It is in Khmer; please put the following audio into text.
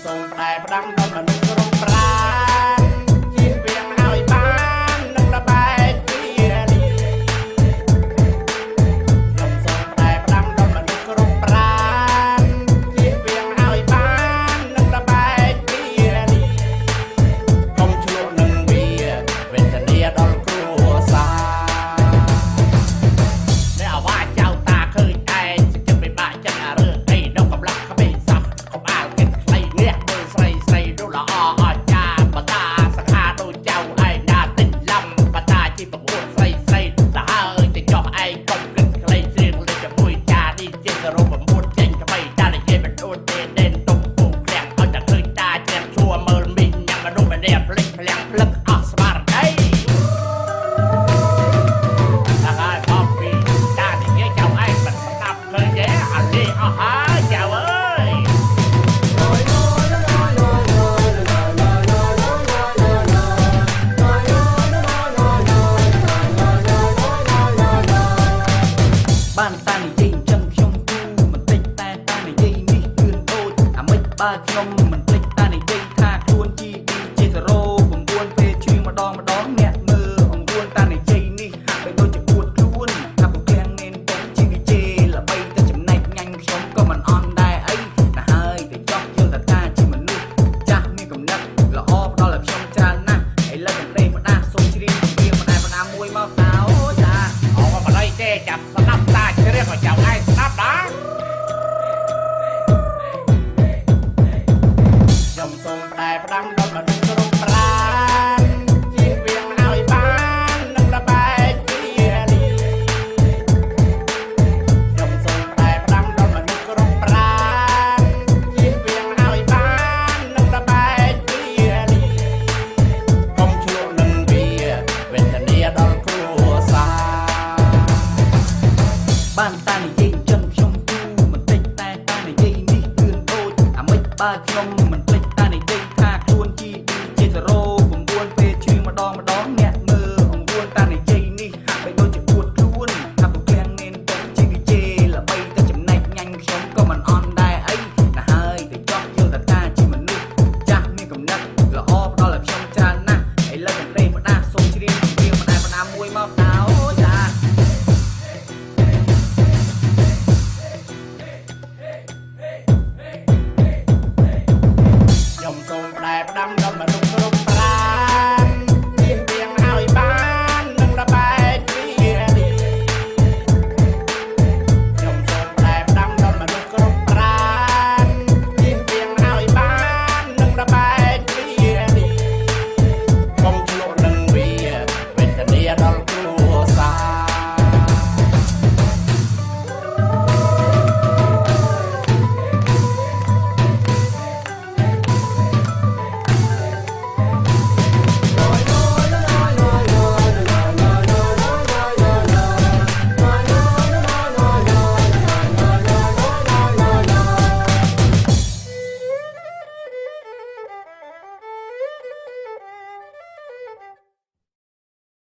សូមតែផ្ដាំដល់មនុស្សគ្រប់ប្រាណជៀសវាងឲ្យបាននឹងល្បែងពីលីខ្ញុំសូមតែផ្ដាំដល់មនុស្សគ្រប់ប្រាណជៀសវាងឲ្យបាននឹងល្បែងពីលីកុំឆ្លក់នឹងវាវេទនាដល់គ្រួសារអ្នកអាវ៉ាចៅតាឃើញឯងចិត្តពិបាកចិត្តអារឿងអីដល់កំឡះក្មេងសាប់កុំអាលគេខ្លីនេះមើលស្រីស្រីរូបល្អអស្ចារ្យបតាសខាដូចចៅឯងណាតិចឡំបតាជីប្រពន្ធស្រីស្រីទៅហើយទៅចោះឯងកុំគិតខ្លីស្រៀងលេចជាមួយចានេះជាសរុប9ចេញក្បីតានិយាយមិនអួតទេដេនទុកពូក្រាំងឲ្យតែឃើញតាជ្រាបឈួរមើលមីងញ៉ាំមនុស្សម្នាក់ភ្លេចភ្លាំងភ្លឹកអស់ស្មារតីហើយអបពីតានិយាយចៅឯងមិនស្ដាប់ឃើញទេអានេះអស់ហើយចៅអើយបានតានិយាយចឹងខ្ញុំគូមិនតិចតែតានិយាយនេះលឿនដូចអាម៉េចបើខ្ញុំមិនភ្លេចតានិយាយថាខ្លួនជាសរោ9ពេលជឿម្ដងអ្នកមើលអង្រួនតានិយាយនេះហាក់បីដូចជាអួតខ្លួនថាពពាំងនេនពុំជាវិជេល្បីតែចំណែកញ៉ាញ់ខ្ញុំក៏មិនអន់ដែរអីតែហើយទៅចោះយល់ថាជាមនុស្សចាស់មានកំណត់ល្អផ្ដល់ឲ្យខ្ញុំច្រើនណាស់ឥឡូវកណ្ដេផ្ដាស់សូមជ្រាបពីម្ដាយម្ដាមួយមកតើអូចាអូមកបល័យទេចាប់ស្ដាប់តាជ្រាបក៏ចៅឯងស្ដាប់ដែរខ្ញុំសូមតែផ្ដាំដល់មនុស្សគ្រប់ប្រាណជៀសវាងឲ្យបាននឹងល្បែងពីលីខ្ញុំសូមតែផ្ដាំដល់មនុស្សគ្រប់ប្រាណជៀសវាងឲ្យបាននឹងល្បែងពីលីកុំឆ្លក់នឹងវាវេទនាដល់គ្រួសារបានតានិយាយចឹងខ្ញុំគូមិនតិចតែតានិយាយនេះលឿនដូចអាម៉េចបើខ្ញុំមិនភ្លេចតានិយាយថាខ្លួនជាសរោ